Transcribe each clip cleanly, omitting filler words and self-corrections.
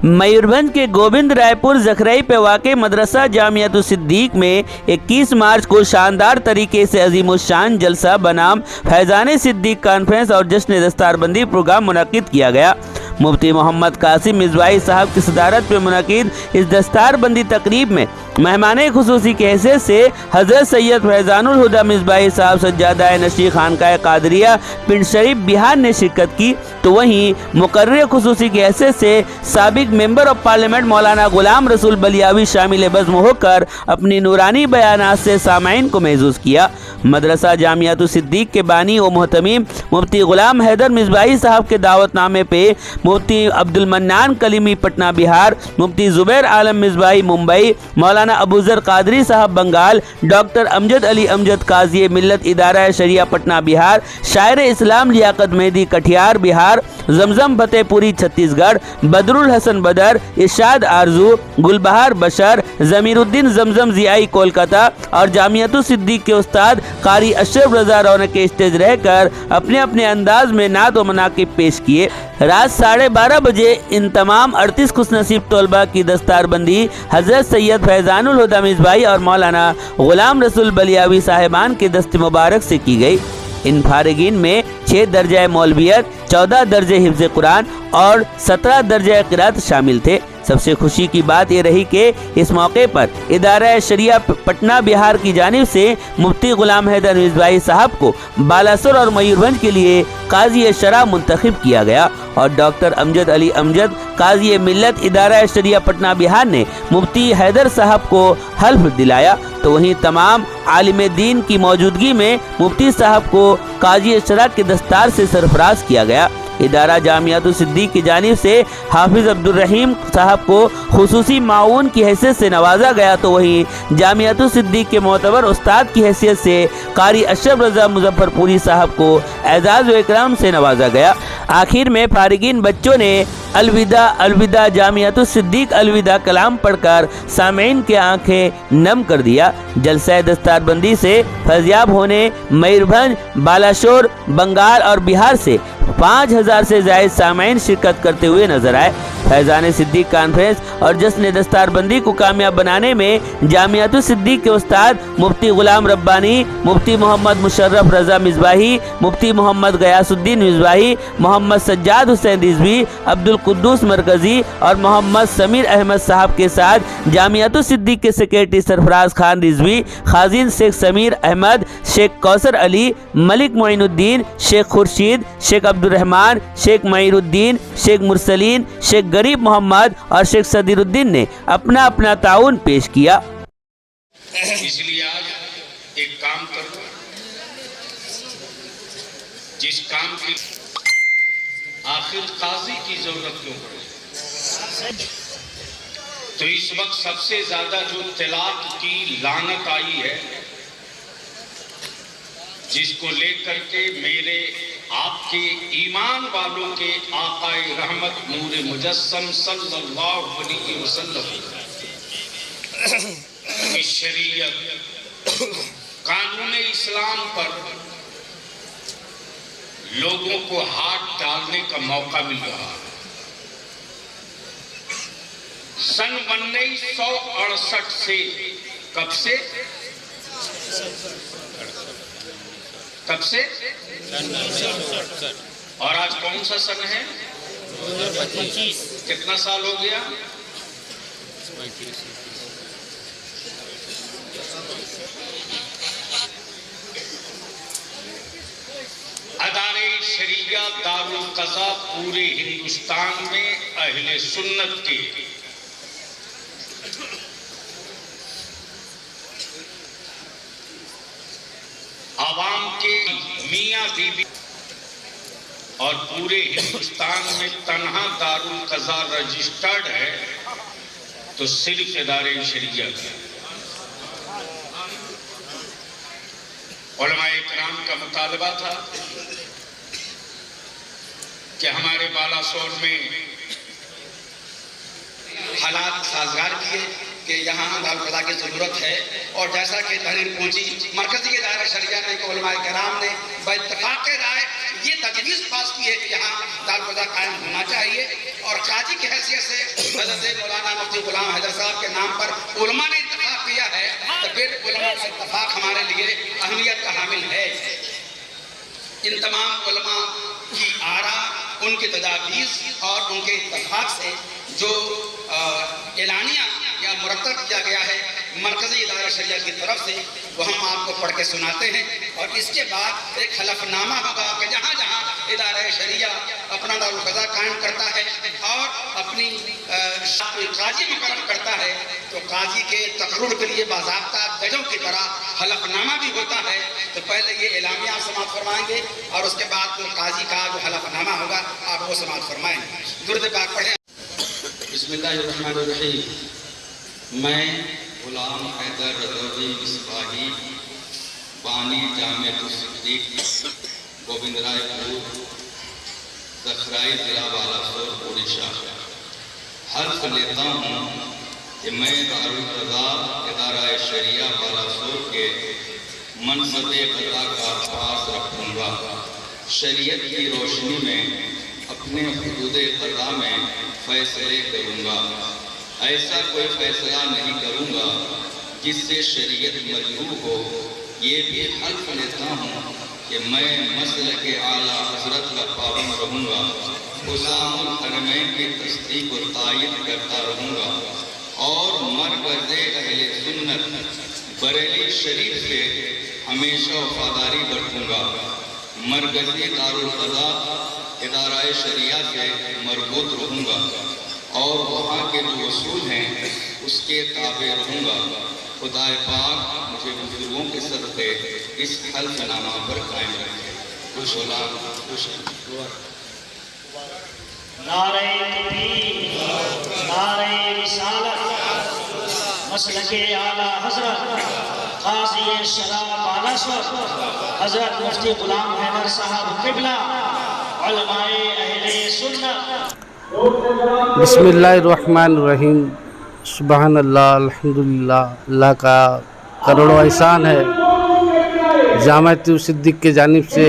मयूरभंज के गोविंद रायपुर जखरई पे वाक़ मदरसा जामियातुस सिद्दीक में 21 मार्च को शानदार तरीके से अजीमुशान जलसा बनाम फैज़ान सिद्दीक कॉन्फ्रेंस और जश्न दस्तारबंदी प्रोग्राम मुनक्किद किया गया। मुफ्ती मोहम्मद कासिम मिज़वाई साहब की सदारत में मुनक्किद इस दस्तारबंदी तकरीब में मेहमान खुसूसी के हैसियत से हज़रत सैयद फैज़ानुल हुदा मिज़वाई साहब सज्जादा नशी खानकाह कादरिया पिंड शरीफ बिहार ने शिरकत की, तो वहीं मुकर्रर खुसूसी की हैसियत से साबिक मेंबर ऑफ पार्लियामेंट मौलाना गुलाम रसूल बलियावी शामिल बज़्म होकर अपनी नूरानी बयानात से सामाइन को महसूस किया। मदरसा जामियातुस सिद्दीक के बानी व मोहतमीम मुफ्ती गुलाम हैदर मिज़वाई साहब के दावतनामे पे मुफ्ती अब्दुल मन्नान कलीमी पटना बिहार, मुफ्ती जुबैर आलम मिज़वाई मुंबई, मौलाना अबूजर कादरी साहब बंगाल, डॉक्टर अमजद अली अमजद काजी मिल्लत इदारा शरिया पटना बिहार, शायर इस्लाम लियाकत मेहदी कटिहार बिहार, जमजम फतेहपुरी छत्तीसगढ़, बदरुल हसन बदर, इरशाद आरजू, गुलबहार बशर, जमीरुद्दीन जमजम जियाई कोलकाता और जामियातुस सिद्दीक के उस्ताद कारी अशरफ रजा रौनक के स्टेज रहकर अपने अपने अंदाज में नात व मनाकिब पेश किए। रात 12:30 बजे इन तमाम 38 खुशनसीब तलबा की दस्तारबंदी हज़रत सैयद फैज़ानुल हुदा मिज़वाई और मौलाना गुलाम रसूल बलियावी साहिबान के दस्त मुबारक से की गई। इन फारिगीन में 6 दर्जा मौलवियत, 14 दर्जे हिफ्ज़ कुरान और 17 दर्जा क़िरात शामिल थे। सबसे खुशी की बात यह रही कि इस मौके पर इदारा शरिया पटना बिहार की जानिब से मुफ्ती गुलाम हैदर मिज़वाई साहब को बालासर और मयूरभंज के लिए काजी शरा मुंतखब किया गया और डॉक्टर अमजद अली अमजद काजी मिल्लत इदारा शरिया पटना बिहार ने मुफ्ती हैदर साहब को हल्फ दिलाया, तो वहीं तमाम आलिम दीन की मौजूदगी में मुफ्ती साहब को काजी शरा के दस्तार से सरफराज किया गया। इदारा जामियातुस सिद्दीक की जानिब से हाफिज अब्दुल रहीम साहब को खुसूसी माऊन की हैसियत से नवाजा गया, तो वहीं जामियातुस सिद्दीक के मोतबर उस्ताद की हैसियत से कारी अशरफ रजा मुजफ्फरपुरी साहब को एजाज़ व इकराम से नवाजा गया। आखिर में फारिगीन बच्चों ने अलविदा अलविदा जामियातुस सिद्दीक अलविदा कलाम पढ़कर सामीन के आंखें नम कर दिया। जलसा दस्तारबंदी से फैज़याब होने मयूरभंज, बालासोर, बंगाल और बिहार से 5000 से ज़ायद सामीन शिरकत करते हुए नजर आए। फैज़ान सिद्दीक कॉन्फ्रेंस और जश्न दस्तारबंदी को कामयाब बनाने में जामियातुस सिद्दीक के उस्ताद मुफ्ती गुलाम रब्बानी, मुफ्ती मोहम्मद मुशर्रफ रजा मिज़वाही, मुफ्ती मोहम्मद गयासुद्दीन मिज़वाही, मोहम्मद सज्जाद हुसैन रिजवी, अब्दुल कुद्दूस मरकजी और मोहम्मद समीर अहमद साहब के साथ जामियातुस सिद्दीक के सेक्रेटरी सरफराज खान रिजवी, खाजिन शेख समीर अहमद, शेख कौसर अली, मलिक मोइनुद्दीन, शेख खुर्शीद, शेख अब्दुल रहमान, शेख मईरुद्दीन, शेख मुरसलीन, शेख गरीब मोहम्मद और शेख सदीरुद्दीन ने अपना अपना ताउन पेश किया। इसलिए आज एक काम करो, जिस काम की आखिर काजी की जरूरत क्यों पड़े, तो इस वक्त सबसे ज्यादा जो तलाक की लानत आई है, जिसको लेकर के मेरे आपके ईमान वालों के आकाए रहमत नूर मुजस्सम सल्लल्लाहु अलैहि वसल्लम की शरीयत कानून इस्लाम पर लोगों को हाथ डालने का मौका मिल रहा है। सन 1968 से कब से और आज कौन सा सन है? 2025। कितना साल हो गया? अदारे शरिया दारुल क़ज़ा पूरे हिंदुस्तान में अहले सुन्नत के आवाम के मियाँ बीबी और पूरे हिंदुस्तान में तन्हा दारुल क़ज़ा रजिस्टर्ड है तो सिर्फ इदारे शरिया का। उलमाए किराम का मुतालबा था कि हमारे बालासोर में हालात साजगार किए कि यहाँ दारुल की ज़रूरत है, और जैसा कि तहरीर पहुंची मरकजी दायरा शरिया में उलमाए किराम ने बइत्तेफ़ाक़ राय ये तजवीज़ पास की है कि यहाँ दारुल कायम होना चाहिए। और काजी की हैसियत से हज़रत मौलाना मुफ्ती गुलाम हैदर साहब के नाम पर उलमा ने इत्तफाक किया है, तो फिर उलमा का इत्तफाक हमारे लिए अहमियत का हामिल है। इन तमाम उलमा की आरा, उनकी तजावीज़ और उनके इत्तफाक से जो एलानिया या मुरतब किया गया है मरकज़ी इदारा शरिया की तरफ से, वो हम आपको पढ़ के सुनाते हैं। और इसके बाद एक हलफनामा होगा कि जहाँ जहाँ इदारा शरिया अपना दारुल क़ज़ा कायम करता है और अपनी काजी मुकर्रर करता है, तो काजी के तकर्रुर के लिए बाज़ाब्ता जजों की तरह हलफनामा भी होता है। तो पहले ये एलामिया आप समाअत फरमाएंगे और उसके बाद जो काजी का जो हलफनामा होगा आप वो समाअत फरमाएंगे। दुरूद पाक पढ़ें। बिस्मिल्लाहिर्रहमानिर्रहीम। मैं गुलाम हैदर रज़वी मिसबाही, बानी जामिया सिद्दीक, गोविंद रायपुर, ज़खराई, जिला बालासोर, उड़ीसा, हल्फ लेता हूँ कि मैं दारुल क़ज़ा इदारा शरिया बालासोर के मनसबे क़ज़ा का पास रखूँगा। शरीयत की रोशनी में अपने हुदूद क़ज़ा में फ़ैसले करूँगा। ऐसा कोई फ़ैसला नहीं करूँगा जिससे शरीयत मजरूह हो। ये भी हल्फ लेता हूँ कि मैं मसलक आला हज़रत का पाबंद रहूँगा। हुज़ामुल हरमैन की तस्दीक और तायद करता रहूँगा और मरकज़े अहले सुन्नत बरेली शरीफ से हमेशा वफादारी बरतूँगा। मरकज़ी दारुल क़ज़ा इदारा शरिया से मरबूत रहूँगा और वहाँ के जो उसूल हैं उसके ताबे रहूँगा। खुदाए पाक मुझे बुजुर्गों के सदक़े इस हल्फनामा पर कायम रखे। खुश होला खुश। नारे तकबीर, नारे रिसालत, मसलके आला हज़रत क़ाज़ी शरा बालासोर हज़रत मुफ्ती गुलाम हैदर साहब क़िबला, उलमाए अहले सुन्नत। बिस्मिल्लाहिर्रहमानिर्रहीम। सुबहानल्लाह, अल्हम्दुलिल्लाह। अल्लाह का करोड़ों एहसान है। जामिया सिद्दीक के जानिब से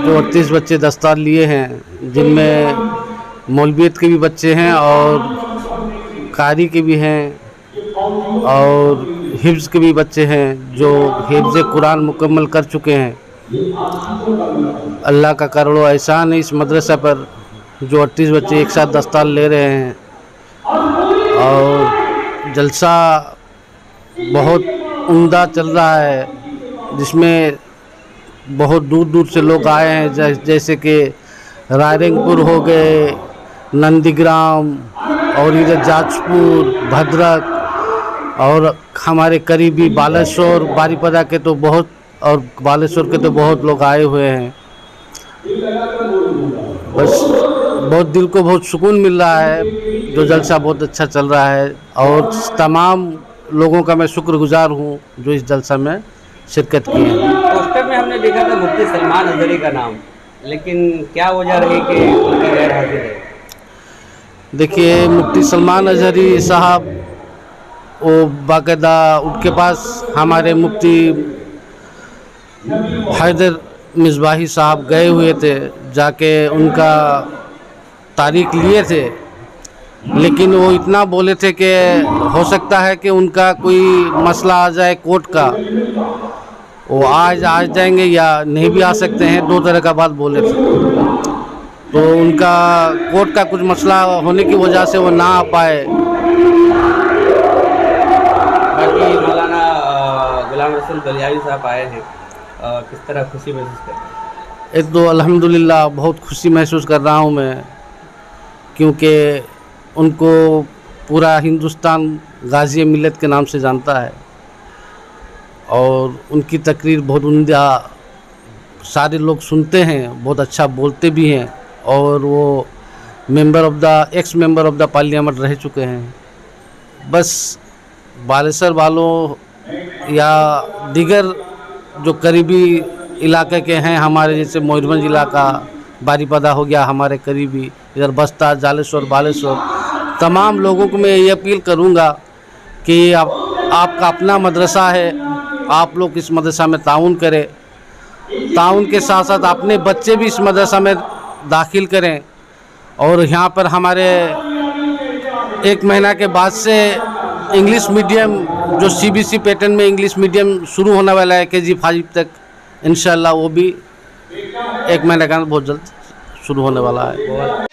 जो 38 बच्चे दस्तार लिए हैं, जिनमें मौलवियत के भी बच्चे हैं और कारी के भी हैं और हिफ्ज़ के भी बच्चे हैं जो हिफ्ज़ कुरान मुकम्मल कर चुके हैं। अल्लाह का करोड़ों एहसान है इस मदरसा पर, जो 38 बच्चे एक साथ दस्तार ले रहे हैं। और जलसा बहुत उम्दा चल रहा है, जिसमें बहुत दूर दूर से लोग आए हैं, जैसे कि रायरंगपुर हो गए, नंदीग्राम और इधर जाजपुर, भद्रक और हमारे करीबी बालेश्वर, बारीपदा के तो बहुत और बालेश्वर के तो बहुत लोग आए हुए हैं। बस बहुत दिल को बहुत सुकून मिल रहा है। जो जलसा बहुत अच्छा चल रहा है और तमाम लोगों का मैं शुक्रगुजार हूँ जो इस जलसा में शिरकत की है। पोस्टर में हमने देखा था मुफ्ती सलमान अज़हरी का नाम, लेकिन क्या वजह रही कि उनकी गैर हाजिर है? देखिए, मुफ्ती सलमान अज़हरी साहब वो बाकायदा उनके पास हमारे मुफ्ती हैदर मिसबाही साहब गए हुए थे, जाके उनका तारीख लिए थे, लेकिन वो इतना बोले थे कि हो सकता है कि उनका कोई मसला आ जाए कोर्ट का, वो आज आ जाएंगे या नहीं भी आ सकते हैं, 2 तरह का बात बोले थे। तो उनका कोर्ट का कुछ मसला होने की वजह से वो ना आ पाए। बाकी मौलाना गुलाम रसूल बलियावी साहब आए हैं, किस तरह खुशी महसूस कर रहे हैं? एक तो अल्हम्दुलिल्लाह बहुत खुशी महसूस कर रहा हूँ मैं, क्योंकि उनको पूरा हिंदुस्तान गाज़ी मिल्लत के नाम से जानता है और उनकी तकरीर बहुत उम्दा सारे लोग सुनते हैं, बहुत अच्छा बोलते भी हैं और वो x member of the parliament रह चुके हैं। बस बालेश्वर वालों या दीगर जो करीबी इलाके के हैं हमारे, जैसे मयूरभंज इलाका, बारीपदा हो गया हमारे करीबी, इधर बस्ता, जालेश्वर, बालेश्वर, तमाम लोगों को मैं ये अपील करूँगा कि आपका अपना मदरसा है, आप लोग इस मदरसा में ताउन करें ताउन के साथ साथ अपने बच्चे भी इस मदरसा में दाखिल करें। और यहाँ पर हमारे 1 महीना के बाद से इंग्लिश मीडियम जो CBSE पैटर्न में इंग्लिश मीडियम शुरू होने वाला है KG 5 तक, इंशाल्लाह वो भी 1 महीने का बहुत जल्द शुरू होने वाला है।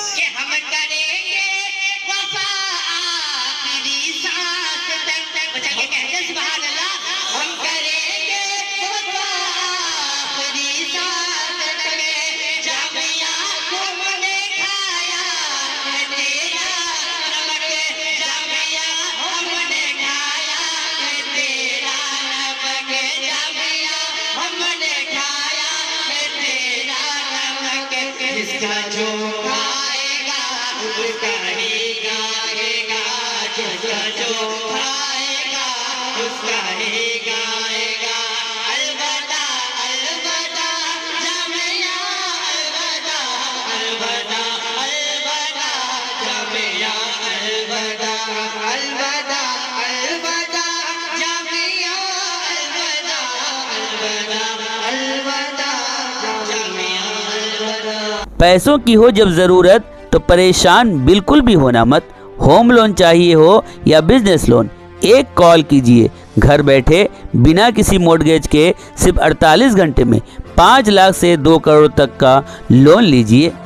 कि हम करेंगे वफा आखिरी सांस तक, बचा के कहते सुभान अल्लाह, हम करेंगे वफा आखिरी सांस तक, जामिया हमने खाया है तेरा नमक, जामिया हमने खाया है तेरा नमक, जामिया हमने खाया है तेरा नमक, जिसका जो खाएगा उसका ही गाएगा, जिसका जो खाएगा उसका ही गाएगा। अलविदा अलविदा जामिया, अलविदा अलविदा अलविदा जामिया, अलविदा अलविदा अलविदा जामिया, अलविदा अलविदा अलविदा जामिया, अलविदा। पैसों की हो जब ज़रूरत तो परेशान बिल्कुल भी होना मत। होम लोन चाहिए हो या बिजनेस लोन, एक कॉल कीजिए। घर बैठे बिना किसी मॉर्गेज के सिर्फ 48 घंटे में 5 लाख से 2 करोड़ तक का लोन लीजिए।